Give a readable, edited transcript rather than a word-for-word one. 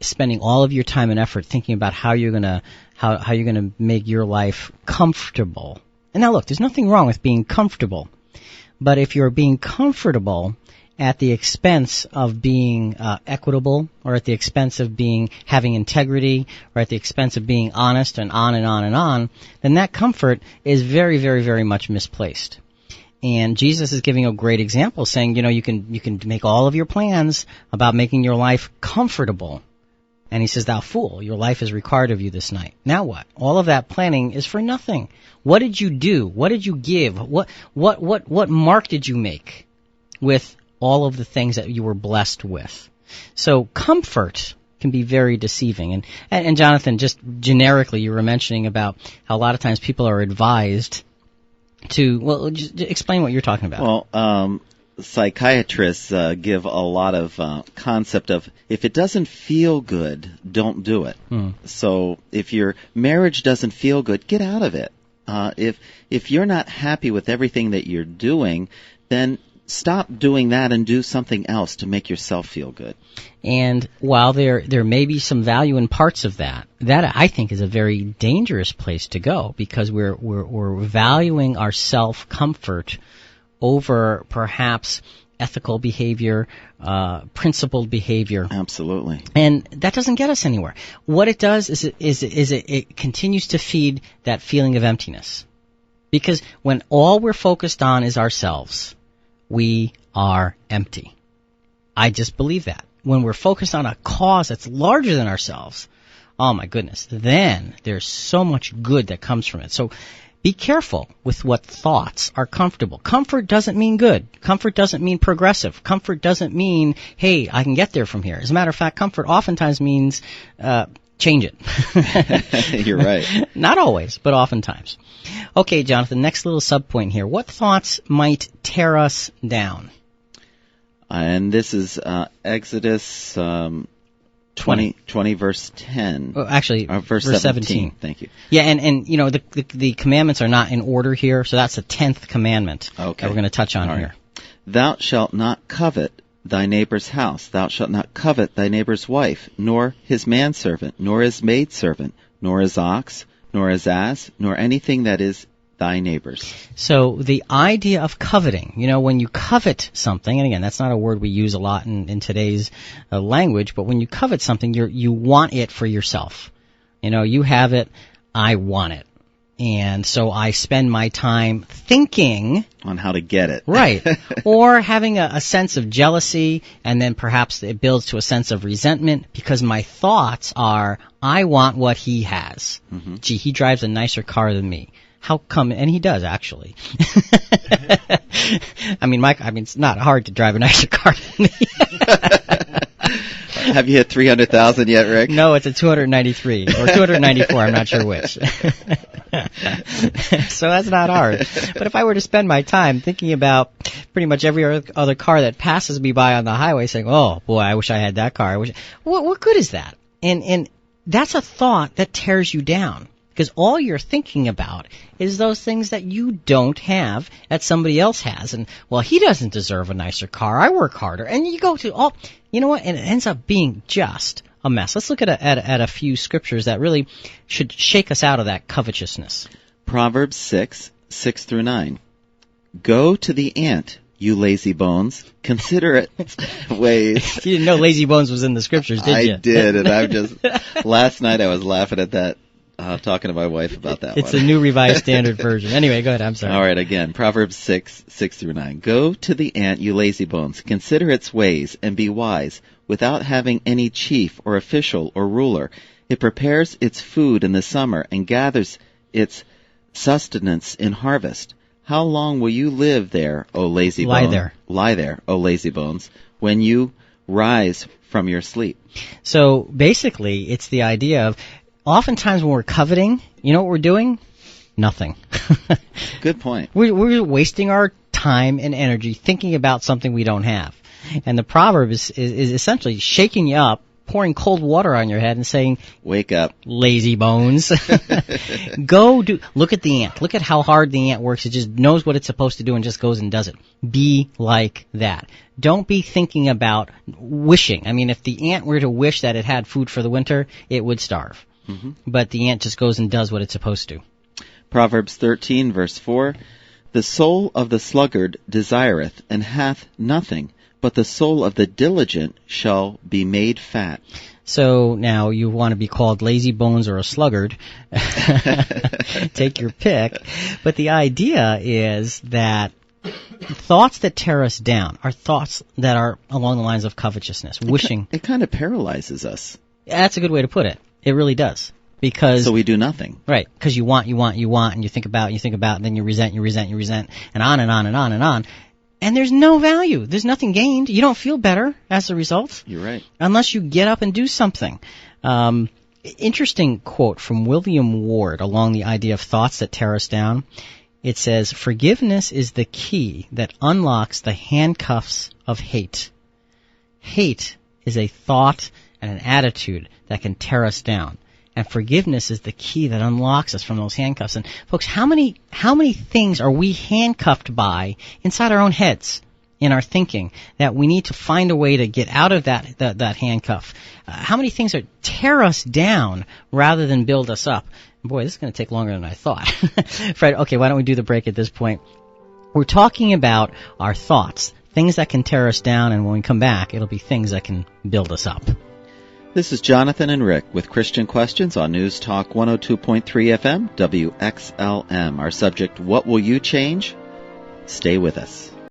spending all of your time and effort thinking about how you're gonna make your life comfortable. And now look, there's nothing wrong with being comfortable, but if you're being comfortable at the expense of being equitable, or at the expense of having integrity, or at the expense of being honest, and on and on and on, then that comfort is very, very, very much misplaced. And Jesus is giving a great example, saying, you can make all of your plans about making your life comfortable. And he says, thou fool, your life is required of you this night. Now what? All of that planning is for nothing. What did you do? What did you give? What mark did you make with all of the things that you were blessed with? So comfort can be very deceiving. And Jonathan, just generically, you were mentioning about how a lot of times people are advised to, just explain what you're talking about. Well, psychiatrists give a lot of concept of, if it doesn't feel good, don't do it. So if your marriage doesn't feel good, get out of it. If you're not happy with everything that you're doing, then stop doing that and do something else to make yourself feel good. And while there may be some value in parts of that I think is a very dangerous place to go, because we're valuing our self-comfort over perhaps ethical behavior, principled behavior. Absolutely. And that doesn't get us anywhere. What it does is it continues to feed that feeling of emptiness. Because when all we're focused on is ourselves, we are empty. I just believe that. When we're focused on a cause that's larger than ourselves, oh my goodness, then there's so much good that comes from it. So be careful with what thoughts are comfortable. Comfort doesn't mean good. Comfort doesn't mean progressive. Comfort doesn't mean, hey, I can get there from here. As a matter of fact, comfort oftentimes means change it. You're right. Not always, but oftentimes. Okay, Jonathan, next little subpoint here. What thoughts might tear us down? And this is Exodus 20 verse 10. Oh, actually, verse 17. Thank you. Yeah, and the commandments are not in order here, so that's the 10th commandment that we're going to touch on here. Thou shalt not covet thy neighbor's house. Thou shalt not covet thy neighbor's wife, nor his manservant, nor his maidservant, nor his ox, nor his ass, nor anything that is thy neighbor's. So the idea of coveting, when you covet something, and again, that's not a word we use a lot in today's language, but when you covet something, you want it for yourself. You have it, I want it. And so I spend my time thinking on how to get it. Right. Or having a sense of jealousy, and then perhaps it builds to a sense of resentment because my thoughts are, I want what he has. Mm-hmm. Gee, he drives a nicer car than me. How come? And he does, actually. I mean, it's not hard to drive a nicer car than me. Have you hit 300,000 yet, Rick? No, it's a 293 or 294. I'm not sure which. So that's not hard. But if I were to spend my time thinking about pretty much every other car that passes me by on the highway, saying, "Oh boy, I wish I had that car," what good is that? And that's a thought that tears you down. Because all you're thinking about is those things that you don't have that somebody else has. And, well, he doesn't deserve a nicer car. I work harder. And you go to all, you know what? And it ends up being just a mess. Let's look at a few scriptures that really should shake us out of that covetousness. Proverbs 6:6-9. Go to the ant, you lazy bones. Consider its ways. You didn't know lazy bones was in the scriptures, did you? I did. And last night I was laughing at that. Talking to my wife about that It's one. a New Revised Standard Version. Anyway, go ahead. I'm sorry. All right, again, Proverbs 6:6-9. Go to the ant, you lazy bones. Consider its ways and be wise. Without having any chief or official or ruler, it prepares its food in the summer and gathers its sustenance in harvest. How long will you live there, O lazy bones? Lie there, O lazy bones, when you rise from your sleep. So basically, it's the idea of, oftentimes when we're coveting, you know what we're doing? Nothing. Good point. We're wasting our time and energy thinking about something we don't have. And the proverb is essentially shaking you up pouring cold water on your head and saying, Wake up. lazy bones. Look at the ant. Look at how hard the ant works. It just knows what it's supposed to do and just goes and does it. Be like that. Don't be thinking about wishing. I mean, if the ant were to wish that it had food for the winter, it would starve. Mm-hmm. But the ant just goes and does what it's supposed to. Proverbs 13, verse 4, the soul of the sluggard desireth, and hath nothing, but the soul of the diligent shall be made fat. So now you want to be called lazy bones or a sluggard. Take your pick. But the idea is that thoughts that tear us down are thoughts that are along the lines of covetousness, wishing. It kind of paralyzes us. That's a good way to put it. It really does. Because so we do nothing. Right. Because you want, and you think about, and then you resent, and on and on and on and on. And there's no value. There's nothing gained. You don't feel better as a result. You're right. Unless you get up and do something. Interesting quote from William Ward along the idea of thoughts that tear us down. It says, forgiveness is the key that unlocks the handcuffs of hate. Hate is a thought and an attitude that can tear us down. And forgiveness is the key that unlocks us from those handcuffs. And folks, how many things are we handcuffed by inside our own heads, in our thinking, that we need to find a way to get out of that handcuff? How many things tear us down rather than build us up? Boy, this is going to take longer than I thought. Fred, okay, why don't we do the break at this point? We're talking about our thoughts, things that can tear us down, and when we come back, it'll be things that can build us up. This is Jonathan and Rick with Christian Questions on News Talk 102.3 FM, WXLM. Our subject, what will you change? Stay with us.